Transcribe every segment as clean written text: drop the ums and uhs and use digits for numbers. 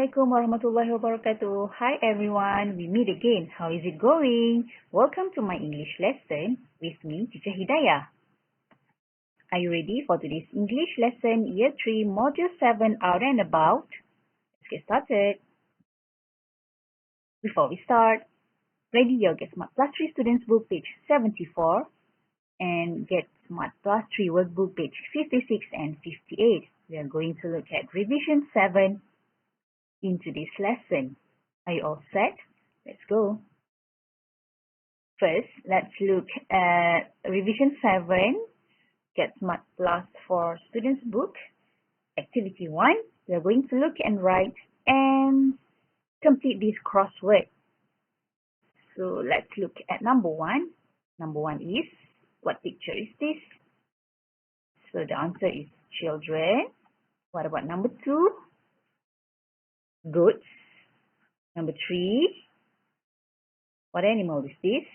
Assalamualaikum warahmatullahi wabarakatuh. Hi everyone, we meet again. How is it going? Welcome to my English lesson with me, Teacher Hidayah. Are you ready for today's English lesson, Year 3, Module 7, Out and About? Let's get started. Before we start, ready your Get Smart Plus 3 Students Book, page 74, and Get Smart Plus 3 Workbook, page 56 and 58. We are going to look at Revision 7 in today's lesson. Are you all set? Let's go. First, let's look at Revision 7, Get Smart Plus for Students Book, Activity 1. We are going to look and write and complete this crossword. So let's look at number 1. Number 1 is, what picture is this? So the answer is children. What about number 2? Goats. Number 3, what animal is this?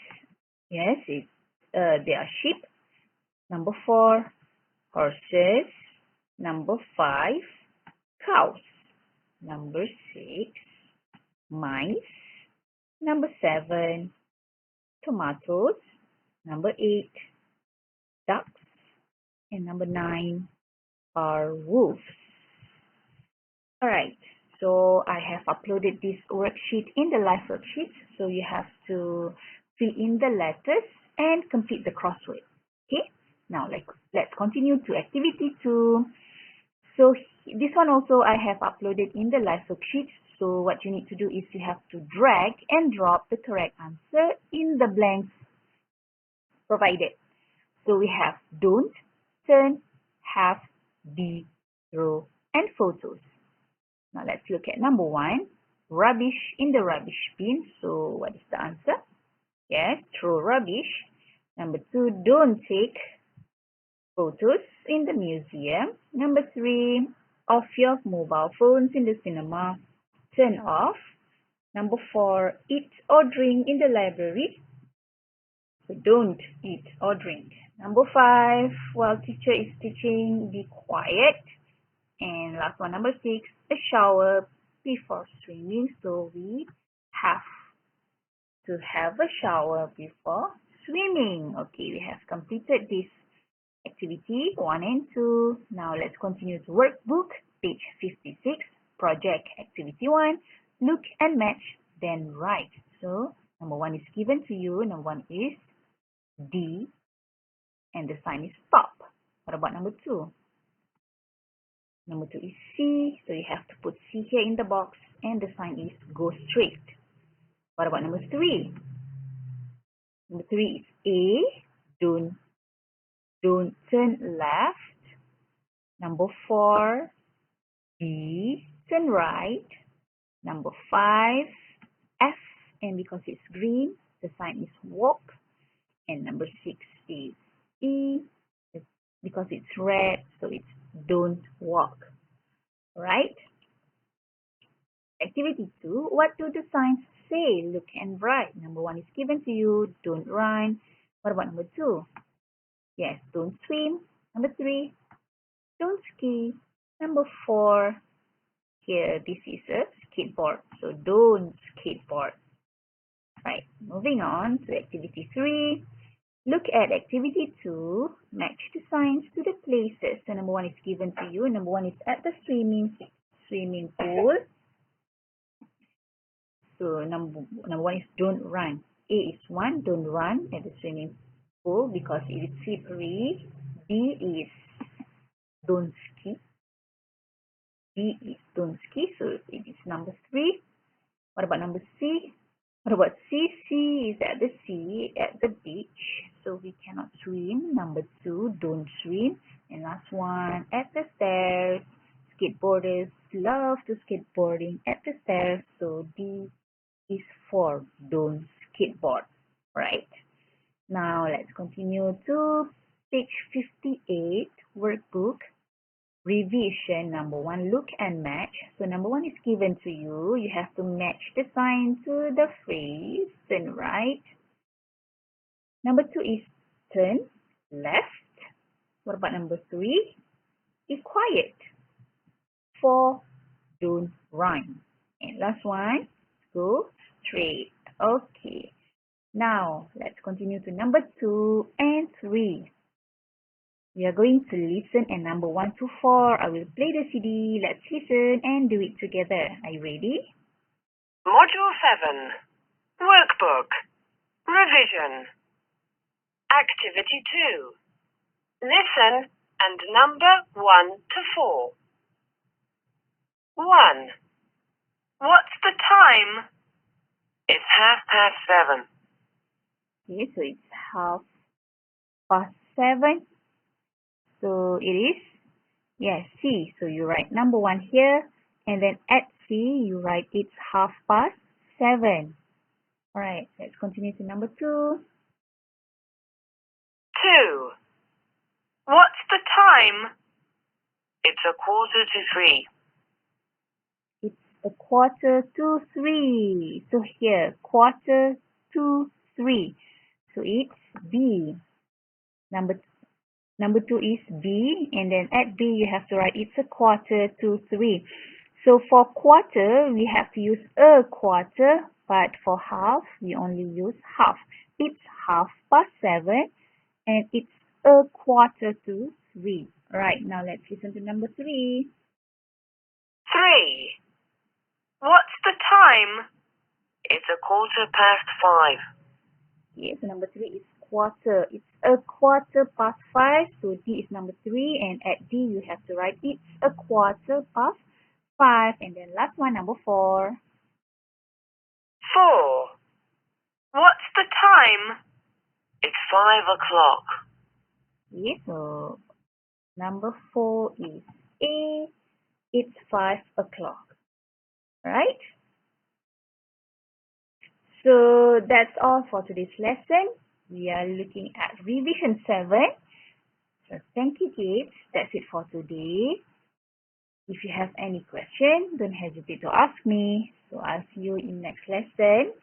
Yes, they are sheep. Number 4, horses. Number 5, cows. Number 6, mice. Number 7, tomatoes. Number 8, ducks. And number 9 are wolves. Alright. So I have uploaded this worksheet in the live worksheet. So you have to fill in the letters and complete the crossword. Okay. Now let's continue to activity 2. So this one also I have uploaded in the live worksheet. So what you need to do is you have to drag and drop the correct answer in the blanks provided. So we have don't, turn, have, be, throw, and photos. Now let's look at number 1, rubbish in the rubbish bin. So what is the answer? Yes, throw rubbish. Number 2, don't take photos in the museum. Number 3, off your mobile phones in the cinema. Turn off. Number 4, eat or drink in the library. So don't eat or drink. Number 5, while teacher is teaching, be quiet. And last one, number 6, a shower before swimming. So we have to have a shower before swimming. Okay, we have completed this activity 1 and 2. Now let's continue to workbook, page 56, project activity 1. Look and match, then write. So number 1 is given to you. Number 1 is D, and the sign is stop. What about number 2? Number 2 is C, so you have to put C here in the box, and the sign is go straight. What about number 3? Number 3 is A, don't turn left. Number 4, B, turn right. Number 5, F, and because it's green, the sign is walk. And number 6 is E, because it's red, so it's don't walk. Right? Activity 2, what do the signs say? Look and write. Number 1 is given to you, don't run. What about number 2? Yes, don't swim. Number 3, don't ski. Number 4, here this is a skateboard, so don't skateboard. Right, moving on to activity 3. Look at activity 2, match the signs to the places. So number 1 is given to you. Number 1 is at the swimming pool. So number 1 is don't run. A is 1, don't run at the swimming pool because it is slippery. B is don't ski. B is don't ski, so it is number 3. What about number C? What about C? C is at the sea, at the beach, so we cannot swim. Number 2, don't swim. And last one, at the stairs. Skateboarders love to skateboarding at the stairs, so D is for don't skateboard. Right. Now let's continue to page 58, workbook. Revision number 1, look and match. So number 1 is given to you. You have to match the sign to the phrase, turn right. Number 2 is turn left. What about number 3? Be quiet. 4, don't run. And last one, go straight. Okay. Now, let's continue to number 2 and 3. We are going to listen at number 1 to 4. I will play the CD. Let's listen and do it together. Are you ready? Module 7. Workbook. Revision. Activity 2. Listen and number 1 to 4. 1. What's the time? It's 7:30. Okay, so it's 7:30. So it is, yes, C. So you write number 1 here, and then at C, you write it's 7:30. Alright, let's continue to number 2. 2. What's the time? It's 2:45. It's 2:45. So here, 2:45. So it's B. Number 2 is B, and then at B you have to write it's 2:45. So for quarter, we have to use a quarter, but for half, we only use half. It's 7:30, and it's 2:45. Right, now let's listen to number 3. 3. What's the time? It's 5:15. Yes, so number 3 is quarter. It's 5:15. So D is number 3, and at D you have to write it's 5:15. And then last one, number 4. 4. What's the time? It's 5:00. Yes, so number 4 is A. It's 5:00. Right? So that's all for today's lesson. We are looking at revision 7. So thank you, kids. That's it for today. If you have any question, don't hesitate to ask me. So I'll see you in next lesson.